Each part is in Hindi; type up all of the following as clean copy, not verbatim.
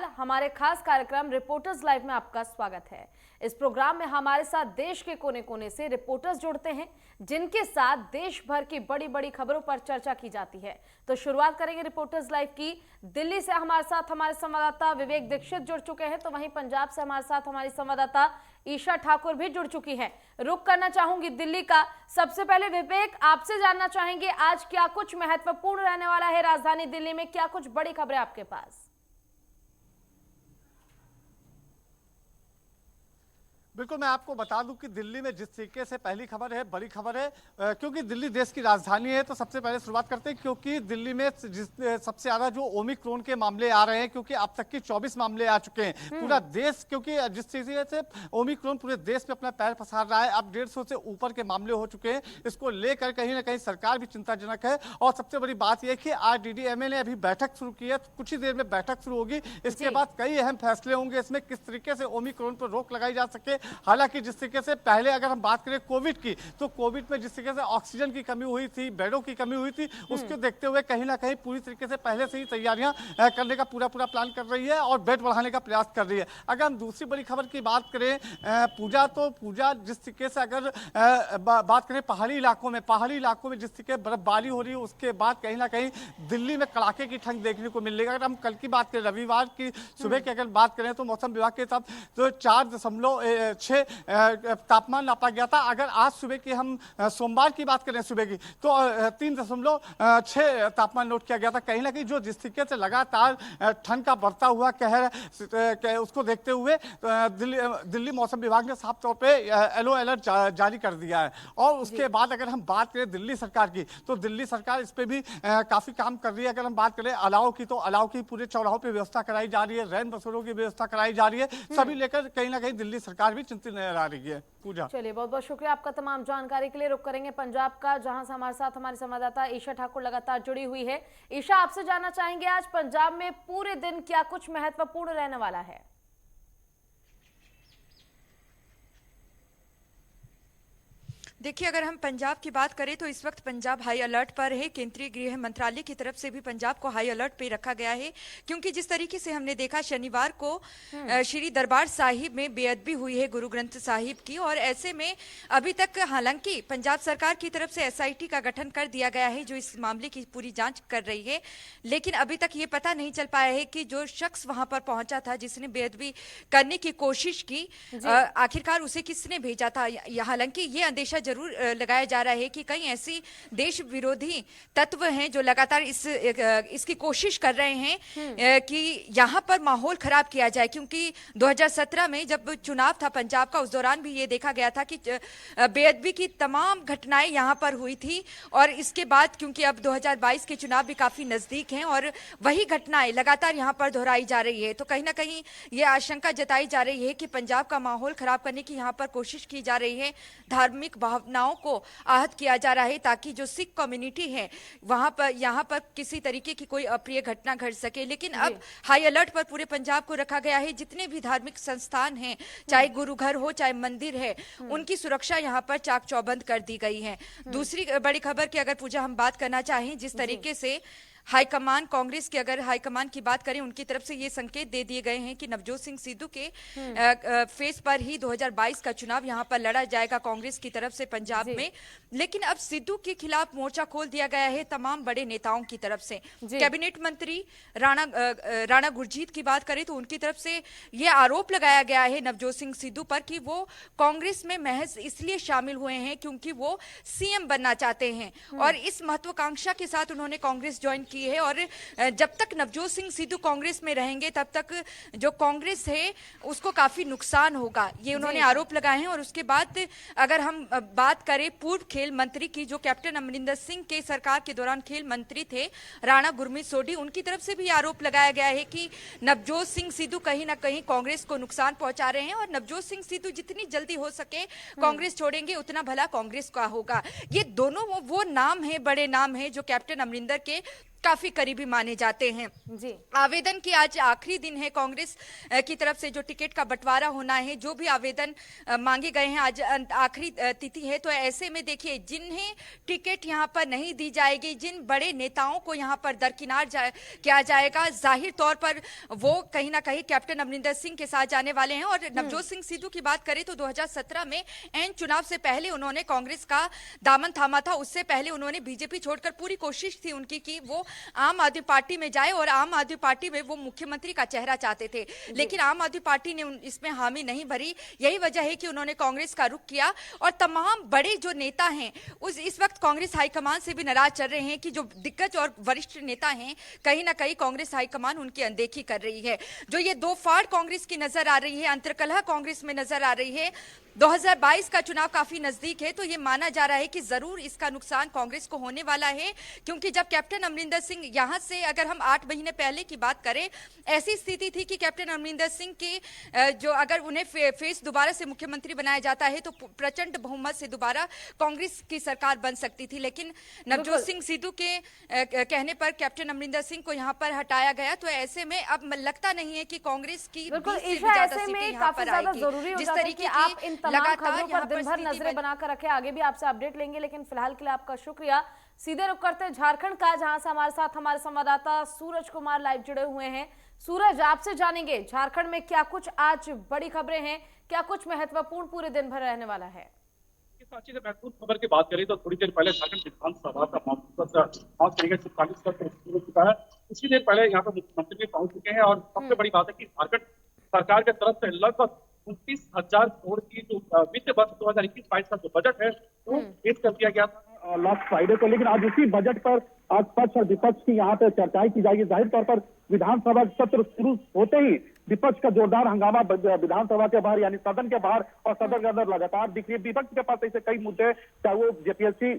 हमारे खास कार्यक्रम रिपोर्टर्स लाइव में आपका स्वागत है। इस प्रोग्राम में हमारे साथ देश के कोने कोने से रिपोर्टर्स जुड़ते हैं, जिनके साथ देश भर की बड़ी बड़ी खबरों पर चर्चा की जाती है। तो शुरुआत करेंगे रिपोर्टर्स लाइव की। दिल्ली से हमारे साथ हमारे संवाददाता विवेक दीक्षित जुड़ चुके हैं, तो वहीं पंजाब से हमारे साथ हमारी संवाददाता ईशा ठाकुर भी जुड़ चुकी है। रुख करना चाहूंगी दिल्ली का। सबसे पहले विवेक, आपसे जानना चाहेंगे आज क्या कुछ महत्वपूर्ण रहने वाला है राजधानी दिल्ली में, क्या कुछ बड़ी खबरें आपके पास? बिल्कुल, मैं आपको बता दूं कि दिल्ली में जिस तरीके से पहली खबर है, बड़ी खबर है, क्योंकि दिल्ली देश की राजधानी है। तो सबसे पहले शुरुआत करते हैं, क्योंकि दिल्ली में सबसे ज़्यादा जो ओमिक्रॉन के मामले आ रहे हैं, क्योंकि अब तक के 24 मामले आ चुके हैं। पूरा देश, क्योंकि जिस तरीके से ओमिक्रॉन पूरे देश में अपना पैर पसार रहा है, अब 150 से ऊपर के मामले हो चुके हैं। इसको लेकर कहीं ना कहीं सरकार भी चिंताजनक है। और सबसे बड़ी बात यह कि RDDMA ने अभी बैठक शुरू की है, कुछ ही देर में बैठक शुरू होगी। इसके बाद कई अहम फैसले होंगे इसमें, किस तरीके से ओमिक्रॉन पर रोक लगाई जा सके। हालांकि जिस तरीके से पहले अगर हम बात करें कोविड की, तो कोविड में जिस तरीके से ऑक्सीजन की कमी हुई थी, बेडों की कमी हुई थी, उसको देखते हुए कहीं ना कहीं पूरी तरीके से पहले से ही तैयारियां करने का पूरा प्लान कर रही है और बेड बढ़ाने का प्रयास कर रही है। अगर हम दूसरी बड़ी खबर की बात करें, पूजा जिस तरीके से अगर बात करें पहाड़ी इलाकों में जिस तरीके बर्फबारी हो रही है, उसके बाद कहीं ना कहीं दिल्ली में कड़ाके की ठंड देखने को मिलेगी। अगर हम कल की बात करें, रविवार की सुबह की अगर बात करें, तो मौसम विभाग के हिसाब तो 4.6 तापमान नापा गया था। अगर आज सुबह की हम सोमवार की बात करें सुबह की, तो 3.6 तापमान नोट किया गया था। कहीं ना कहीं जो जिस तरीके से लगातार ठंड का बढ़ता हुआ कहर, उसको देखते हुए दिल्ली मौसम विभाग ने साफ तौर पे येलो अलर्ट जारी कर दिया है। और उसके बाद अगर हम बात करें दिल्ली सरकार की, तो दिल्ली सरकार इस पे भी काफी काम कर रही है। अगर हम बात करें अलाव की, तो अलाव की पूरे चौराहों पे व्यवस्था कराई जा रही है, रैन बसेरों की व्यवस्था कराई जा रही है। सभी लेकर कहीं ना कहीं दिल्ली सरकार भी चिंतित नजर आ रही है। पूजा, चलिए, बहुत बहुत शुक्रिया आपका तमाम जानकारी के लिए। रुक करेंगे पंजाब का, जहां से हमारे साथ हमारी संवाददाता ईशा ठाकुर लगातार जुड़ी हुई है। ईशा, आपसे जानना चाहेंगे आज पंजाब में पूरे दिन क्या कुछ महत्वपूर्ण रहने वाला है? देखिए, अगर हम पंजाब की बात करें तो इस वक्त पंजाब हाई अलर्ट पर है। केंद्रीय गृह मंत्रालय की तरफ से भी पंजाब को हाई अलर्ट पे रखा गया है, क्योंकि जिस तरीके से हमने देखा शनिवार को श्री दरबार साहिब में बेअदबी हुई है गुरु ग्रंथ साहिब की। और ऐसे में अभी तक हालांकि पंजाब सरकार की तरफ से SIT का गठन कर दिया गया है, जो इस मामले की पूरी जांच कर रही है, लेकिन अभी तक ये पता नहीं चल पाया है कि जो शख्स वहां पर पहुंचा था, जिसने बेअदबी करने की कोशिश की, आखिरकार उसे किसने भेजा था। हालांकि ये अंदेशा जरूर लगाया जा रहा है कि कई ऐसी देश विरोधी तत्व हैं जो लगातार इसकी कोशिश कर रहे हैं कि यहां पर माहौल खराब किया जाए। क्योंकि 2017 में जब चुनाव था पंजाब का, उस दौरान भी ये देखा गया था कि बेअदबी की तमाम घटनाएं यहां पर हुई थी। और इसके बाद क्योंकि अब 2022 के चुनाव भी काफी नजदीक हैं और वही घटनाएं लगातार यहां पर दोहराई जा रही है, तो कहीं ना कहीं ये आशंका जताई जा रही है कि पंजाब का माहौल खराब करने की यहां पर कोशिश की जा रही है, धार्मिक भावनाओं को आहत किया जा रहा है, ताकि जो सिख कम्युनिटी है वहां पर यहाँ पर किसी तरीके की कोई अप्रिय घटना घट सके। लेकिन अब हाई अलर्ट पर पूरे पंजाब को रखा गया है। जितने भी धार्मिक संस्थान हैं, चाहे गुरु घर हो चाहे मंदिर है, उनकी सुरक्षा यहाँ पर चाक चौबंद कर दी गई है। दूसरी बड़ी खबर की अगर पूजा हम बात करना चाहें, जिस तरीके से हाईकमान कांग्रेस की अगर हाईकमान की बात करें, उनकी तरफ से ये संकेत दे दिए गए हैं कि नवजोत सिंह सिद्धू के फेस पर ही 2022 का चुनाव यहां पर लड़ा जाएगा कांग्रेस की तरफ से पंजाब में। लेकिन अब सिद्धू के खिलाफ मोर्चा खोल दिया गया है तमाम बड़े नेताओं की तरफ से। कैबिनेट मंत्री राणा गुरजीत की बात करें तो उनकी तरफ से ये आरोप लगाया गया है नवजोत सिंह सिद्धू पर कि वो कांग्रेस में महज इसलिए शामिल हुए हैं क्योंकि वो CM बनना चाहते हैं, और इस महत्वाकांक्षा के साथ उन्होंने कांग्रेस ज्वाइन की है। और जब तक नवजोत सिंह सिद्धू कांग्रेस में रहेंगे, तब तक जो कांग्रेस है उसको काफी नुकसान होगा, ये उन्होंने आरोप लगाए हैं। और उसके बाद अगर हम बात करें पूर्व खेल मंत्री की, जो कैप्टन अमरिंदर सिंह के सरकार के दौरान खेल मंत्री थे, राणा गुरमीत सोढी, उनकी तरफ से भी आरोप लगाया गया है कि नवजोत सिंह सिद्धू कहीं ना कहीं कांग्रेस को नुकसान पहुंचा रहे हैं, और नवजोत सिंह सिद्धू जितनी जल्दी हो सके कांग्रेस छोड़ेंगे उतना भला कांग्रेस का होगा। ये दोनों वो नाम है, बड़े नाम है, जो कैप्टन अमरिंदर के काफी करीबी माने जाते हैं। जी। आवेदन की आज आखिरी दिन है। कांग्रेस की तरफ से जो टिकट का बंटवारा होना है, जो भी आवेदन मांगे गए हैं, आज आखिरी तिथि है। तो ऐसे में देखिए, जिन्हें टिकट यहाँ पर नहीं दी जाएगी, जिन बड़े नेताओं को यहाँ पर दरकिनार किया जाएगा, जाहिर तौर पर वो कहीं ना कहीं कैप्टन अमरिंदर सिंह के साथ जाने वाले हैं। और नवजोत सिंह सिद्धू की बात करें तो 2017 में एन चुनाव से पहले उन्होंने कांग्रेस का दामन थामा था। उससे पहले उन्होंने बीजेपी छोड़कर पूरी कोशिश थी उनकी कि वो आम आदमी पार्टी में जाए और आम आदमी पार्टी में वो मुख्यमंत्री का चेहरा चाहते थे, लेकिन आम आदमी पार्टी ने इसमें हामी नहीं भरी। यही वजह है कि उन्होंने कांग्रेस का रुख किया। और तमाम बड़े जो नेता हैं इस वक्त कांग्रेस हाईकमान से भी नाराज चल रहे हैं कि जो दिग्गज और वरिष्ठ नेता हैं, कहीं ना कहीं कांग्रेस हाईकमान उनकी अनदेखी कर रही है। जो ये दो फाड़ कांग्रेस की नजर आ रही है, अंतर्कलह कांग्रेस में नजर आ रही है। 2022 का चुनाव काफी नजदीक है, तो ये माना जा रहा है कि जरूर इसका नुकसान कांग्रेस को होने वाला है। क्योंकि जब कैप्टन अमरिंदर सिंह यहां से, अगर हम 8 महीने पहले की बात करें, ऐसी स्थिति थी कि कैप्टन अमरिंदर सिंह के जो अगर उन्हें फेस दोबारा से मुख्यमंत्री बनाया जाता है तो प्रचंड बहुमत से दोबारा कांग्रेस की सरकार बन सकती थी। लेकिन नवजोत सिंह सिद्धू के कहने पर कैप्टन अमरिंदर सिंह को यहाँ पर हटाया गया। तो ऐसे में अब लगता नहीं है कि कांग्रेस की 20 से भी ज्यादा सीटें यहाँ पर आएगी। जिस तरीके आप इन तमाम खबरों पर दिन भर नजरें बनाकर रखें, आगे भी आपसे अपडेट लेंगे, लेकिन फिलहाल के लिए आपका शुक्रिया। सीधे रुख करते हैं झारखंड का, जहां से हमारे साथ हमारे संवाददाता सूरज कुमार लाइव जुड़े हुए हैं। सूरज, आपसे जानेंगे झारखंड में क्या कुछ आज बड़ी खबरें हैं, क्या कुछ महत्वपूर्ण पूरे दिन भर रहने वाला है? महत्वपूर्ण खबर की बात करें तो थोड़ी देर पहले झारखंड विधानसभा का मामूल 44 का शुरू हो चुका है। उसी देर पहले यहाँ पर मुख्यमंत्री भी पहुंच चुके हैं। और सबसे बड़ी बात है कि झारखंड सरकार की तरफ से लगभग 29,000 करोड़ की जो वित्त वर्ष 2021-22 का जो बजट है वो पेश कर दिया गया था लास्ट फ्राइडे को। लेकिन आज उसी बजट पर आज पक्ष और विपक्ष की यहाँ पे चर्चाएं की जाएगी। जाहिर तौर पर विधानसभा सत्र शुरू होते ही विपक्ष का जोरदार हंगामा विधानसभा के बाहर यानी सदन के बाहर और सदन के अंदर लगातार दिख रही है। विपक्ष के पास ऐसे कई मुद्दे, चाहे वो जेपीएससी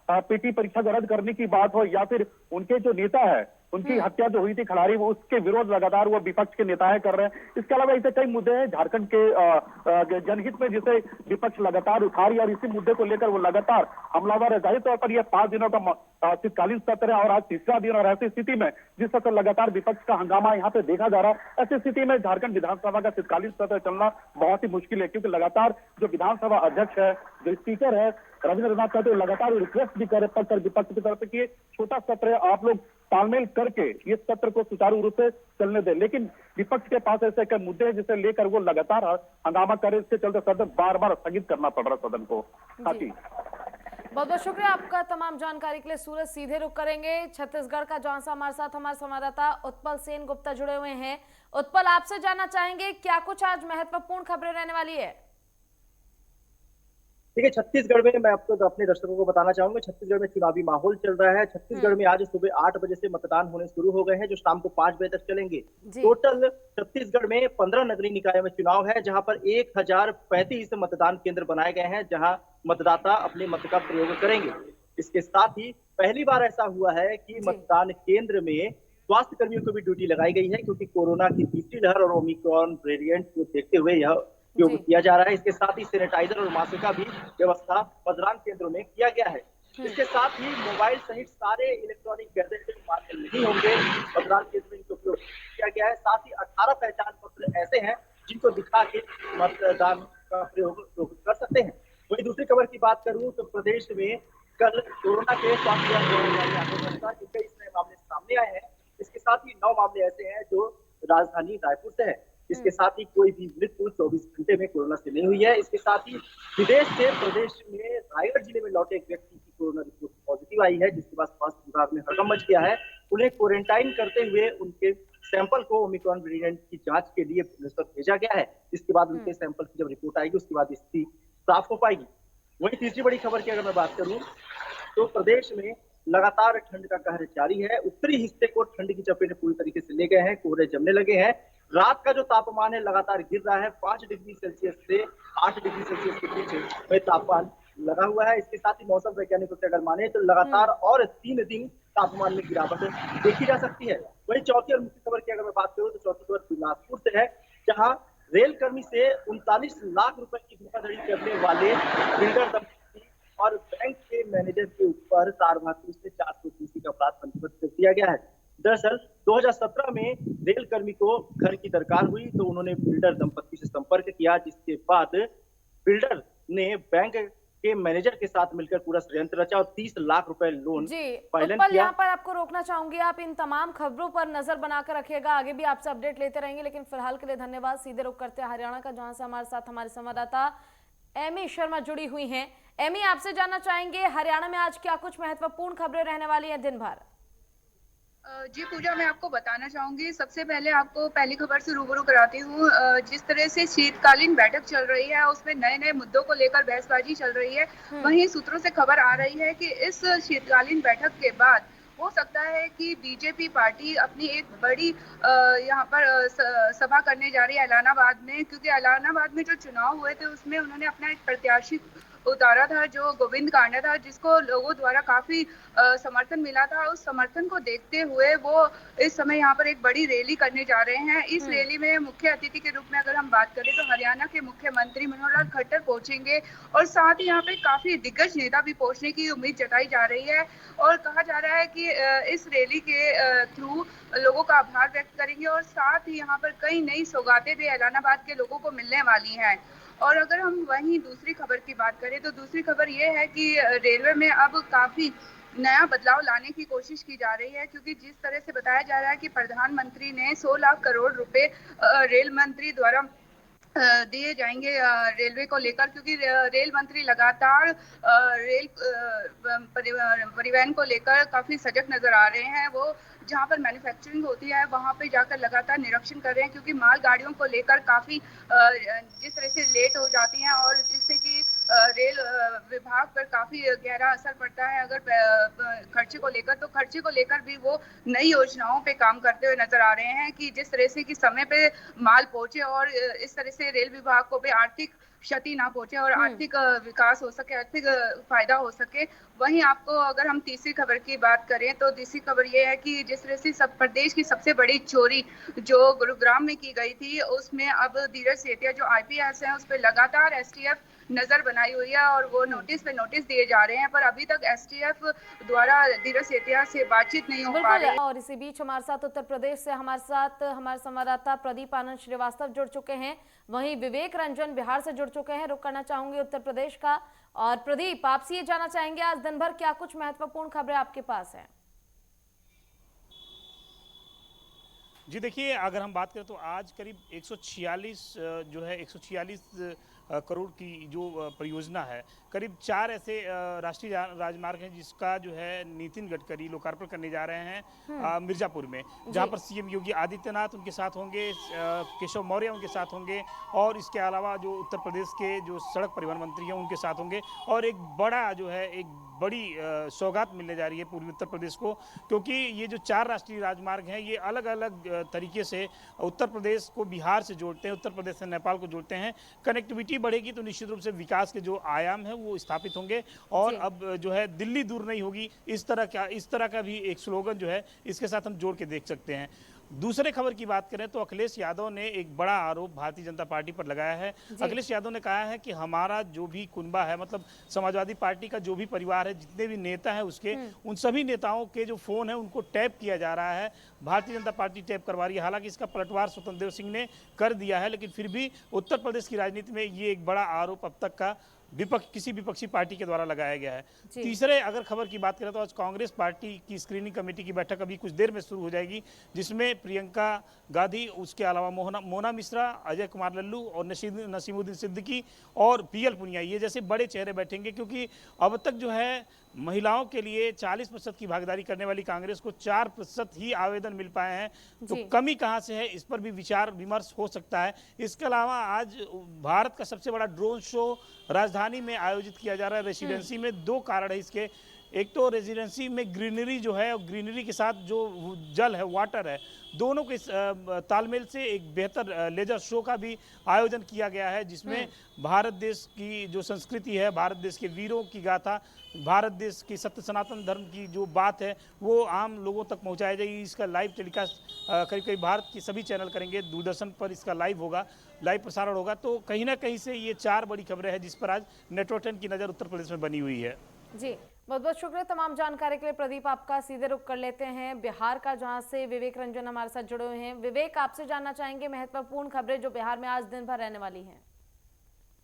पीटी परीक्षा को रद्द करने की बात हो या फिर उनके जो नेता है उनकी हत्या जो हुई थी खिलाड़ी, वो उसके विरोध लगातार वो विपक्ष के नेताएं कर रहे हैं। इसके अलावा ऐसे कई मुद्दे हैं झारखंड के जनहित में जिसे विपक्ष लगातार उठा रही है और इसी मुद्दे को लेकर वो लगातार हमलावर है। जाहिर तौर पर यह 5 दिनों का शीतकालीन सत्र है और आज तीसरा दिन। और ऐसी स्थिति में जिस तरह लगातार विपक्ष का हंगामा यहाँ पे देखा जा रहा है, ऐसी स्थिति में झारखंड विधानसभा का शीतकालीन सत्र चलना बहुत ही मुश्किल है। क्योंकि लगातार जो विधानसभा अध्यक्ष है, जो स्पीकर है रविंद्र नाथ कहते लगातार रिक्वेस्ट भी करे पक्ष और विपक्ष की तरफ से कि छोटा सत्र है, आप लोग तालमेल करके ये सत्र को सुचारू रूप से चलने दें। लेकिन विपक्ष के पास ऐसे कई मुद्दे हैं जिसे लेकर वो लगातार हंगामा करे। इसके चलते सदन बार बार स्थगित करना पड़ रहा सदन को। बहुत बहुत शुक्रिया आपका तमाम जानकारी के लिए सूरज। सीधे रुख करेंगे छत्तीसगढ़ का, जहां से हमारे साथ हमारे संवाददाता उत्पल सेन गुप्ता जुड़े हुए हैं। उत्पल, आपसे जानना चाहेंगे क्या कुछ आज महत्वपूर्ण खबरें रहने वाली है? देखिए, छत्तीसगढ़ में मैं आपको अपने दर्शकों को बताना चाहूंगा, छत्तीसगढ़ में चुनावी माहौल चल रहा है। छत्तीसगढ़ में आज सुबह 8 बजे से मतदान होने शुरू हो गए हैं, जो शाम को 5 बजे तक चलेंगे। टोटल छत्तीसगढ़ में 15 नगरीय निकायों में चुनाव है, जहां पर 1035 मतदान केंद्र बनाए गए हैं, जहां मतदाता अपने मत का प्रयोग करेंगे। इसके साथ ही पहली बार ऐसा हुआ है कि मतदान केंद्र में स्वास्थ्य कर्मियों को भी ड्यूटी लगाई गई है, क्योंकि कोरोना की तीसरी लहर और ओमिक्रॉन वेरिएंट को देखते हुए यह उपयोग किया जा रहा है। इसके साथ ही सैनिटाइजर और मास्क का भी व्यवस्था मतदान केंद्रों में किया गया है। इसके साथ ही मोबाइल सहित सारे इलेक्ट्रॉनिक गैजेट मार्केट नहीं होंगे, मतदान केंद्र में इनका उपयोग किया गया है। साथ ही 18 पहचान पत्र ऐसे हैं जिनको दिखा के मतदान का प्रयोग कर सकते हैं। वही दूसरी खबर की बात करूं तो प्रदेश में कल कोरोना के स्वास्थ्य 21 नए मामले सामने आए हैं। इसके साथ ही 9 मामले ऐसे हैं जो राजधानी रायपुर से है। इसके साथ ही कोई भी मृत्यु 24 घंटे में कोरोना से नहीं हुई है। इसके साथ ही विदेश से प्रदेश में रायगढ़ जिले में लौटे एक व्यक्ति की कोरोना रिपोर्ट पॉजिटिव आई है, जिसके बाद स्वास्थ्य विभाग ने हड़कंप मच किया है। उन्हें क्वारंटाइन करते हुए उनके सैंपल को ओमिक्रॉन वेरिएंट की जांच के लिए भेजा गया है। इसके बाद उनके सैंपल की जब रिपोर्ट आएगी उसके बाद स्थिति साफ हो पाएगी। वही तीसरी बड़ी खबर की अगर मैं बात करूं तो प्रदेश में लगातार ठंड का कहर जारी है। उत्तरी हिस्से को ठंड की चपेट पूरी तरीके से ले गए हैं, कोहरे जमने लगे हैं। रात का जो तापमान है लगातार गिर रहा है, 5 डिग्री सेल्सियस से 8 डिग्री सेल्सियस के बीच में तापमान लगा हुआ है। इसके साथ ही मौसम वैज्ञानिकों से अगर माने तो लगातार और 3 दिन तापमान में गिरावट देखी जा सकती है। वही चौथी और मुख्य खबर की अगर मैं बात करूं तो चौथी खबर बिलासपुर से है, जहां रेल कर्मी से 39 लाख रुपए की धोखाधड़ी करने वाले बिल्डर दंपति और बैंक के मैनेजर के ऊपर तारबहादुर से 430 का अपराध पंजीबद्ध कर दिया गया है। दरअसल 2017 में रेल कर्मी को घर की दरकार हुई तो उन्होंने बिल्डर दंपत्ति से संपर्क किया, जिसके बाद बिल्डर ने बैंक के मैनेजर के साथ मिलकर पूरा षड्यंत्र रचा और 30 लाख रुपए लोन जी फाइनेंस उत्पल, किया। यहाँ पर आपको रोकना चाहूंगी। आप इन तमाम खबरों पर नजर बनाकर रखिएगा, आगे भी आपसे अपडेट लेते रहेंगे, लेकिन फिलहाल के लिए धन्यवाद। सीधे रुख करते हैं हरियाणा का, जहां से हमारे साथ हमारे संवाददाता एमी शर्मा जुड़ी हुई हैं। एमी, आपसे जानना चाहेंगे हरियाणा में आज क्या कुछ महत्वपूर्ण खबरें रहने वाली हैं दिन भर? जी पूजा, मैं आपको बताना चाहूंगी। सबसे पहले आपको पहली खबर से रूबरू कराती हूँ। जिस तरह से शीतकालीन बैठक चल रही है उसमें नए नए मुद्दों को लेकर बहसबाजी चल रही है, वहीं सूत्रों से खबर आ रही है कि इस शीतकालीन बैठक के बाद हो सकता है कि बीजेपी पार्टी अपनी एक बड़ी यहाँ पर सभा करने जा रही है ऐलानाबाद में, क्योंकि ऐलानाबाद में जो चुनाव हुए थे उसमें उन्होंने अपना एक प्रत्याशी उतारा था जो गोविंद कांडा था, जिसको लोगों द्वारा काफी समर्थन मिला था। उस समर्थन को देखते हुए वो इस समय यहाँ पर एक बड़ी रैली करने जा रहे हैं। इस रैली में मुख्य अतिथि के रूप में अगर हम बात करें तो हरियाणा के मुख्यमंत्री मनोहर लाल खट्टर पहुंचेंगे और साथ ही यहाँ पे काफी दिग्गज नेता भी पहुंचने की उम्मीद जताई जा रही है और कहा जा रहा है कि इस रैली के थ्रू लोगों का आभार व्यक्त करेंगे और साथ ही यहाँ पर कई नई सौगातें भी ऐलानाबाद के लोगों को मिलने वाली हैं। और अगर हम वहीं दूसरी खबर की बात करें तो दूसरी खबर ये है कि रेलवे में अब काफी नया बदलाव लाने की कोशिश की जा रही है, क्योंकि जिस तरह से बताया जा रहा है कि प्रधानमंत्री ने 16 लाख करोड़ रुपए रेल मंत्री द्वारा दिए जाएंगे रेलवे को लेकर, क्योंकि रेल मंत्री लगातार रेल परिवहन को लेकर काफी सजग नजर आ रहे हैं। वो जहां पर मैन्युफैक्चरिंग होती है वहां पे जाकर लगातार निरीक्षण कर रहे हैं, क्योंकि माल गाड़ियों को लेकर काफी जिस तरह से लेट हो जाती हैं और जिससे कि रेल विभाग पर काफी गहरा असर पड़ता है अगर खर्चे को लेकर, तो खर्चे को लेकर भी वो नई योजनाओं पे काम करते हुए नजर आ रहे हैं कि जिस तरह से कि समय पे माल पहुंचे और इस तरह से रेल विभाग को भी आर्थिक क्षति ना पहुंचे और आर्थिक विकास हो सके, आर्थिक फायदा हो सके। वहीं आपको अगर हम तीसरी खबर की बात करें तो तीसरी खबर ये है कि जिस तरह से सब प्रदेश की सबसे बड़ी चोरी जो गुरुग्राम में की गई थी उसमें अब धीरज सेठिया जो आईपीएस है उस पर लगातार एसटीएफ नजर बनाई हुई है और वो नोटिस पे नोटिस दिए जा रहे हैं, पर अभी तक एसटीएफ द्वारा धीरज सेठिया से बातचीत नहीं हो पा रही है। और इसी बीच हमारे साथ उत्तर प्रदेश से हमारे साथ हमारे संवाददाता प्रदीप आनंद श्रीवास्तव जुड़ चुके हैं, वहीं विवेक रंजन बिहार से जुड़ चुके हैं। रुक करना चाहूंगी उत्तर प्रदेश का। और प्रदीप, आपसे ये जानना चाहेंगे आज दिन भर क्या कुछ महत्वपूर्ण खबरें आपके पास हैं? जी देखिए, अगर हम बात करें तो आज करीब 146 करोड़ की जो परियोजना है, करीब 4 ऐसे राष्ट्रीय राजमार्ग हैं जिसका जो है नितिन गडकरी लोकार्पण करने जा रहे हैं मिर्जापुर में, जहां पर सीएम योगी आदित्यनाथ उनके साथ होंगे, केशव मौर्य उनके साथ होंगे और इसके अलावा जो उत्तर प्रदेश के जो सड़क परिवहन मंत्री हैं उनके साथ होंगे। और एक बड़ा जो है एक बड़ी सौगात मिलने जा रही है पूर्वी उत्तर प्रदेश को, क्योंकि ये जो 4 राष्ट्रीय राजमार्ग हैं ये अलग अलग तरीके से उत्तर प्रदेश को बिहार से जोड़ते हैं, उत्तर प्रदेश से नेपाल को जोड़ते हैं। कनेक्टिविटी बढ़ेगी तो निश्चित रूप से विकास के जो आयाम है वो स्थापित होंगे और अब जो है दिल्ली दूर नहीं होगी, इस तरह का भी एक स्लोगन जो है इसके साथ हम जोड़ के देख सकते हैं। दूसरे खबर की बात करें तो अखिलेश यादव ने एक बड़ा आरोप भारतीय जनता पार्टी पर लगाया है। अखिलेश यादव ने कहा है कि हमारा जो भी कुनबा है, मतलब समाजवादी पार्टी का जो भी परिवार है, जितने भी नेता हैं उसके, उन सभी नेताओं के जो फोन है उनको टैप किया जा रहा है, भारतीय जनता पार्टी टैप करवा रही है। हालांकि इसका पलटवार स्वतंत्र देव सिंह ने कर दिया है, लेकिन फिर भी उत्तर प्रदेश की राजनीति में ये एक बड़ा आरोप अब तक का किसी विपक्षी पार्टी के द्वारा लगाया गया है। तीसरे अगर खबर की बात करें तो आज कांग्रेस पार्टी की स्क्रीनिंग कमेटी की बैठक अभी कुछ देर में शुरू हो जाएगी, जिसमें प्रियंका गांधी, उसके अलावा मोना मिश्रा, अजय कुमार लल्लू और नसीमुद्दीन सिद्दीकी और पीएल पुनिया, ये जैसे बड़े चेहरे बैठेंगे, क्योंकि अब तक जो है महिलाओं के लिए 40% की भागीदारी करने वाली कांग्रेस को 4% ही आवेदन मिल पाए हैं, तो कमी कहां से है इस पर भी विचार विमर्श हो सकता है। इसके अलावा आज भारत का सबसे बड़ा ड्रोन शो राजधानी में आयोजित किया जा रहा है रेसिडेंसी में। 2 कारण है इसके, एक तो रेजिडेंसी में ग्रीनरी जो है, ग्रीनरी के साथ जो जल है, वाटर है, दोनों के तालमेल से एक बेहतर लेजर शो का भी आयोजन किया गया है, जिसमें भारत देश की जो संस्कृति है, भारत देश के वीरों की गाथा, भारत देश की सत्य सनातन धर्म की जो बात है वो आम लोगों तक पहुंचाई जाएगी। इसका लाइव टेलीकास्ट करीब भारत के सभी चैनल करेंगे, दूरदर्शन पर इसका लाइव होगा, लाइव प्रसारण होगा। तो कहीं ना कहीं से ये 4 बड़ी खबरें हैं जिस पर आज नेटवर्क 10 की नज़र उत्तर प्रदेश में बनी हुई है। जी, बहुत बहुत शुक्रिया तमाम जानकारी के लिए प्रदीप। आपका सीधे रुख कर लेते हैं बिहार का, जहां से विवेक रंजन हमारे साथ जुड़े हुए हैं। विवेक, आपसे जानना चाहेंगे महत्वपूर्ण खबरें जो बिहार में आज दिन भर रहने वाली हैं।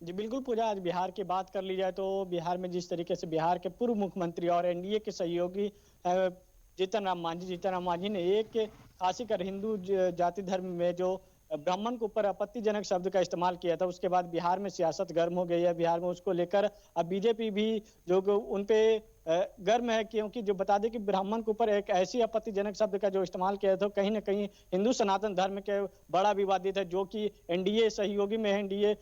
जी बिल्कुल पूजा, आज बिहार की बात कर ली जाए तो बिहार में जिस तरीके से बिहार के पूर्व मुख्यमंत्री और एनडीए के सहयोगी जीतन राम मांझी ने एक खासकर हिंदू जाति धर्म में जो ब्राह्मण के ऊपर आपत्तिजनक शब्द का इस्तेमाल किया था, उसके बाद बिहार में सियासत गर्म हो गई है। बिहार में उसको लेकर अब बीजेपी भी जो उन पे गर्म है, क्योंकि जो बता दें कि ब्राह्मण के ऊपर एक ऐसी आपत्तिजनक शब्द का जो इस्तेमाल किया था, कहीं ना कहीं हिंदू सनातन धर्म के बड़ा विवादित है, जो कि एनडीए सहयोगी में एनडीए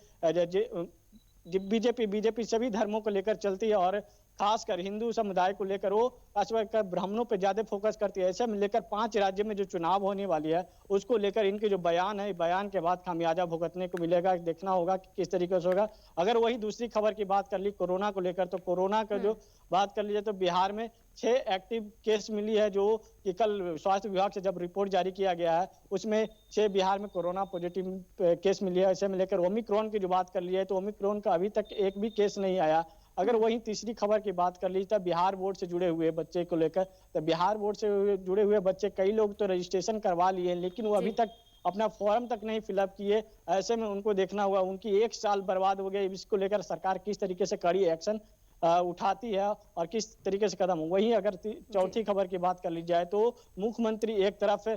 बीजेपी सभी धर्मों को लेकर चलती है और खासकर हिंदू समुदाय को लेकर वो खासकर ब्राह्मणों पर ज्यादा फोकस करती है। ऐसे में लेकर 5 राज्य में जो चुनाव होने वाली है उसको लेकर इनके जो बयान है, बयान के बाद खामियाजा भुगतने को मिलेगा। देखना होगा कि किस तरीके से होगा। अगर वही दूसरी खबर की बात कर ली कोरोना को लेकर, तो कोरोना का जो बात कर लीजिए तो बिहार में 6 एक्टिव केस मिली है, जो कि कल स्वास्थ्य विभाग से जब रिपोर्ट जारी किया गया है उसमें 6 बिहार में कोरोना पॉजिटिव केस मिली है। ऐसे में लेकर ओमिक्रॉन की जो बात कर ली है तो ओमिक्रॉन का अभी तक एक भी केस नहीं आया। अगर वही तीसरी खबर की बात कर ली तो बिहार बोर्ड से जुड़े हुए बच्चे को लेकर, तो बिहार बोर्ड से जुड़े हुए बच्चे कई लोग तो रजिस्ट्रेशन करवा लिए, लेकिन वो अभी तक अपना फॉर्म तक नहीं फिलअप किए। ऐसे में उनको देखना होगा, उनकी 1 साल बर्बाद हो गया। इसको लेकर सरकार किस तरीके से कड़ी एक्शन उठाती है और किस तरीके से कदम। वहीं अगर चौथी खबर की बात कर ली जाए तो मुख्यमंत्री एक तरफ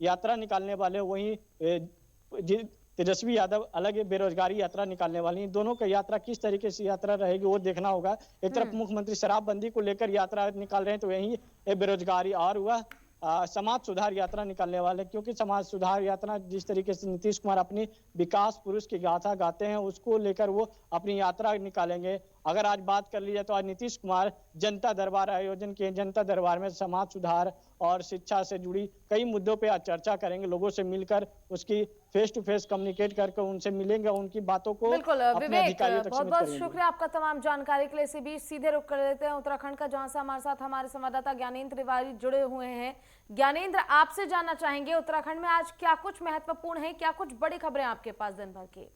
यात्रा निकालने वाले, वहीं तेजस्वी यादव अलग बेरोजगारी यात्रा निकालने वाली हैं। दोनों की यात्रा किस तरीके से यात्रा रहेगी वो देखना होगा। एक तरफ मुख्यमंत्री शराबबंदी को लेकर यात्रा निकाल रहे हैं, तो यही बेरोजगारी और हुआ समाज सुधार यात्रा निकालने वाले, क्योंकि समाज सुधार यात्रा जिस तरीके से नीतीश कुमार अपनी विकास पुरुष की गाथा गाते हैं उसको लेकर वो अपनी यात्रा निकालेंगे। अगर आज बात कर ली जाए तो आज नीतीश कुमार जनता दरबार आयोजन किए। जनता दरबार में समाज सुधार और शिक्षा से जुड़ी कई मुद्दों पे आज चर्चा करेंगे, लोगों से मिलकर उसकी फेस टू फेस कम्युनिकेट करके उनसे मिलेंगे, उनकी बातों को बिल्कुल अपने विवेक, अधिकारियों तक बहुत सीमित बहुत करेंगे। शुक्रिया आपका तमाम जानकारी के लिए। इसी बीच सीधे रुख कर लेते हैं उत्तराखंड का, जहां से हमारे साथ हमारे संवाददाता ज्ञानेंद्र तिवारी जुड़े हुए हैं। ज्ञानेंद्र, आपसे जानना चाहेंगे उत्तराखंड में आज क्या कुछ महत्वपूर्ण है, क्या कुछ बड़ी खबरें आपके पास दिन भर की?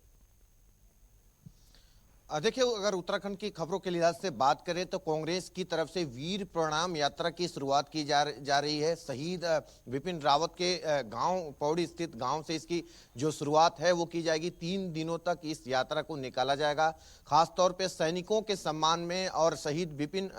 देखिए, अगर उत्तराखंड की खबरों के लिहाज से बात करें तो कांग्रेस की तरफ से वीर प्रणाम यात्रा की शुरुआत की जा रही है। शहीद विपिन रावत के गांव पौड़ी स्थित गांव से इसकी जो शुरुआत है वो की जाएगी। 3 दिनों तक इस यात्रा को निकाला जाएगा। खासतौर पे सैनिकों के सम्मान में और शहीद विपिन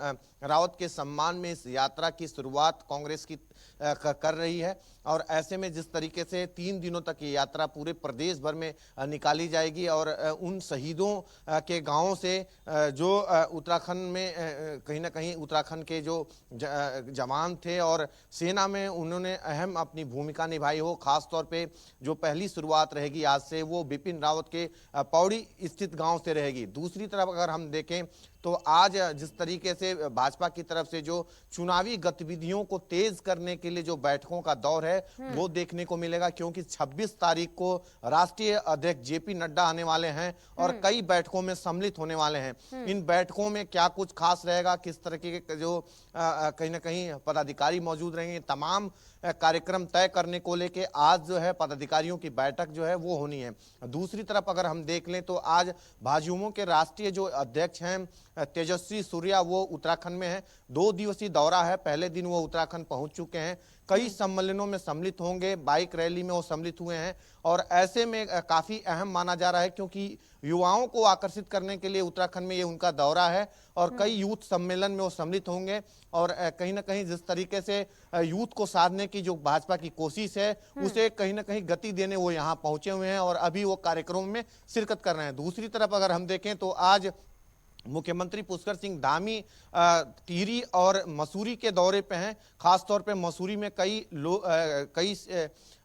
रावत के सम्मान में इस यात्रा की शुरुआत कांग्रेस की कर रही है। और ऐसे में जिस तरीके से 3 दिनों तक ये यात्रा पूरे प्रदेश भर में निकाली जाएगी और उन शहीदों के गांवों से जो उत्तराखंड में कहीं ना कहीं उत्तराखंड के जो जवान थे और सेना में उन्होंने अहम अपनी भूमिका निभाई हो, खास तौर पे जो पहली शुरुआत रहेगी आज से वो विपिन रावत के पौड़ी स्थित गांव से रहेगी। दूसरी तरफ अगर हम देखें तो आज जिस तरीके से भाजपा की तरफ से जो चुनावी गतिविधियों को तेज करने के लिए जो बैठकों का दौर है वो देखने को मिलेगा, क्योंकि 26 तारीख को राष्ट्रीय अध्यक्ष जेपी नड्डा आने वाले हैं और कई बैठकों में सम्मिलित होने वाले हैं। इन बैठकों में क्या कुछ खास रहेगा, किस तरह के जो कहीं ना कहीं पदाधिकारी मौजूद रहेंगे, तमाम कार्यक्रम तय करने को लेके आज जो है पदाधिकारियों की बैठक जो है वो होनी है। दूसरी तरफ अगर हम देख लें तो आज भाजयुमो के राष्ट्रीय जो अध्यक्ष हैं तेजस्वी सूर्या वो उत्तराखंड में है। 2 दिवसीय दौरा है, पहले दिन वो उत्तराखंड पहुंच चुके हैं, कई सम्मेलनों में सम्मिलित होंगे, बाइक रैली में वो सम्मिलित हुए हैं और ऐसे में काफी अहम माना जा रहा है, क्योंकि युवाओं को आकर्षित करने के लिए उत्तराखंड में ये उनका दौरा है और कई यूथ सम्मेलन में वो सम्मिलित होंगे। और कहीं ना कहीं जिस तरीके से यूथ को साधने की जो भाजपा की कोशिश है उसे कहीं ना कहीं गति देने वो यहाँ पहुंचे हुए हैं और अभी वो कार्यक्रमों में शिरकत कर रहे हैं। दूसरी तरफ अगर हम देखें तो आज मुख्यमंत्री पुष्कर सिंह धामी टिहरी और मसूरी के दौरे पे हैं। खासतौर पे मसूरी में कई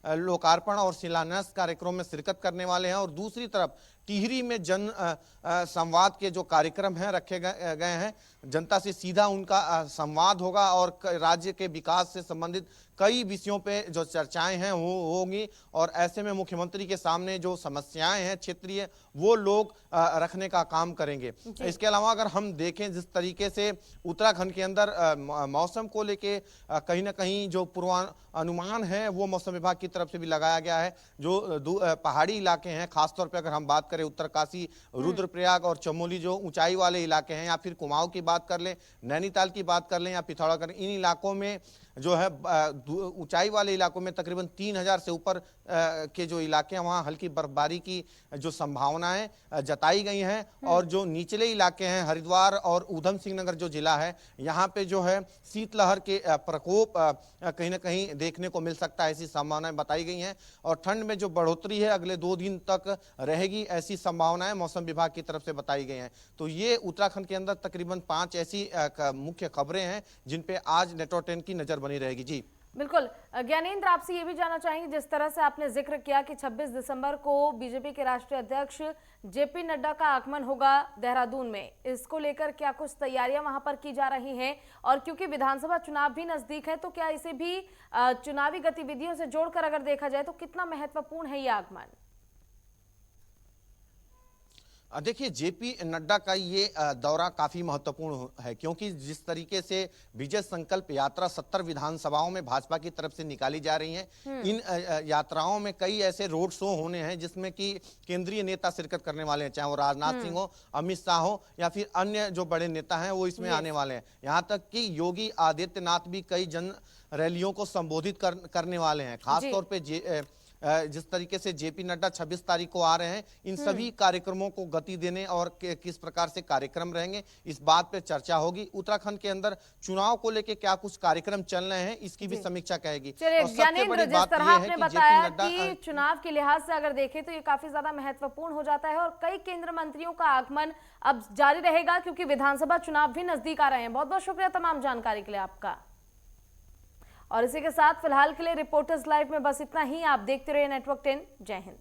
लोकार्पण और शिलान्यास कार्यक्रम में शिरकत करने वाले हैं और दूसरी तरफ टिहरी में जन संवाद के जो कार्यक्रम हैं रखे गए हैं। जनता से सीधा उनका संवाद होगा और राज्य के विकास से संबंधित कई विषयों पे जो चर्चाएं हैं वो होंगी और ऐसे में मुख्यमंत्री के सामने जो समस्याएं हैं क्षेत्रीय वो लोग रखने का काम करेंगे। इसके अलावा अगर हम देखें जिस तरीके से उत्तराखंड के अंदर मौसम को लेके कहीं ना कहीं जो पूर्वानुमान है वो मौसम विभाग की तरफ से भी लगाया गया है। जो पहाड़ी इलाके हैं, खासतौर पर अगर हम बात करें उत्तरकाशी, रुद्रप्रयाग और चमोली जो ऊंचाई वाले इलाके हैं, या फिर कुमाऊं की बात कर लें, नैनीताल की बात कर लें या पिथौरागढ़, इन इलाकों में जो है ऊंचाई वाले इलाकों में तकरीबन 3000 से ऊपर के जो इलाके हैं वहां हल्की बर्फबारी की जो संभावनाएं जताई गई हैं। और जो निचले इलाके हैं, हरिद्वार और ऊधम सिंह नगर जो जिला है, यहाँ पे जो है शीतलहर के प्रकोप कहीं ना कहीं देखने को मिल सकता है, ऐसी संभावनाएं बताई गई हैं। और ठंड में जो बढ़ोतरी है अगले 2 दिन तक रहेगी, ऐसी संभावनाएं मौसम विभाग की तरफ से बताई गई हैं। तो ये उत्तराखंड के अंदर तकरीबन 5 ऐसी मुख्य खबरें हैं जिन पे आज नेटवर्क 10 की नजर बनी रहेगी। जी बिल्कुल। ज्ञानेंद्र, आपसे ये भी जानना चाहेंगे, जिस तरह से आपने जिक्र किया कि 26 दिसंबर को बीजेपी के राष्ट्रीय अध्यक्ष जेपी नड्डा का आगमन होगा देहरादून में, इसको लेकर क्या कुछ तैयारियां वहां पर की जा रही हैं? और क्योंकि विधानसभा चुनाव भी नजदीक है, तो क्या इसे भी चुनावी गतिविधियों से जोड़कर अगर देखा जाए तो कितना महत्वपूर्ण है ये आगमन? देखिए, जेपी नड्डा का ये दौरा काफी महत्वपूर्ण है, क्योंकि जिस तरीके से विजय संकल्प यात्रा 70 विधानसभाओं में भाजपा की तरफ से निकाली जा रही है, इन यात्राओं में कई ऐसे रोड शो होने हैं जिसमें कि केंद्रीय नेता शिरकत करने वाले हैं, चाहे वो राजनाथ सिंह हो, अमित शाह हो या फिर अन्य जो बड़े नेता हैं वो इसमें आने वाले हैं। यहाँ तक कि योगी आदित्यनाथ भी कई जन रैलियों को संबोधित करने वाले हैं। खासतौर पर जिस तरीके से जेपी नड्डा 26 तारीख को आ रहे हैं, इन सभी कार्यक्रमों को गति देने और किस प्रकार से कार्यक्रम रहेंगे, इस बात पे चर्चा होगी। उत्तराखंड के अंदर चुनाव को लेकर क्या कुछ कार्यक्रम चल रहे हैं, इसकी भी समीक्षा कहेगी। ज्ञानेंद्र, जिस तरह आपने बताया कि चुनाव के लिहाज से अगर देखें तो ये काफी ज्यादा महत्वपूर्ण हो जाता है और कई केंद्र मंत्रियों का आगमन अब जारी रहेगा क्योंकि विधानसभा चुनाव भी नजदीक आ रहे हैं। बहुत बहुत शुक्रिया तमाम जानकारी के लिए आपका। और इसी के साथ फिलहाल के लिए रिपोर्टर्स लाइव में बस इतना ही। आप देखते रहिए नेटवर्क 10। जय हिंद।